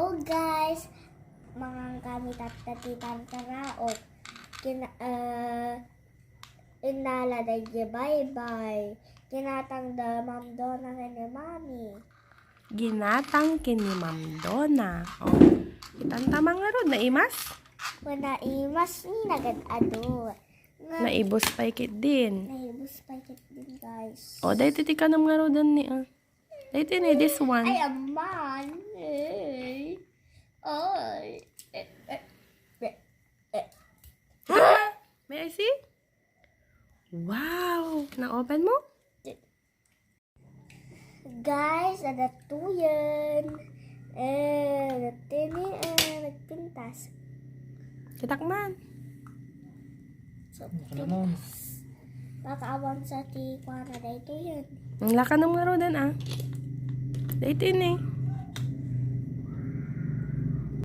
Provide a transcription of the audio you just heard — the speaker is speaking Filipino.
Hello guys, mga gamit at taraot. Inaladay bye-bye. Kinatang da Ma'am Donna ni Mami. Ginatang kini Ma'am Donna. Oh, kitang tamang nga ron, naimas? Wala imas ni nagad-ado. Naibos pa ikit din. Naibos pa kit din guys. Oh, dahil titika ng nga ron ni. Dahil tini, this one. Ay, aman. Ay. Ay. May I see? Wow! Na-open mo? Guys, ada tuyan. Tini, nagpintas. Kitakman. So, makaawan sa tikwana na ito yan. Ang laka ng nga ron Dahil tini.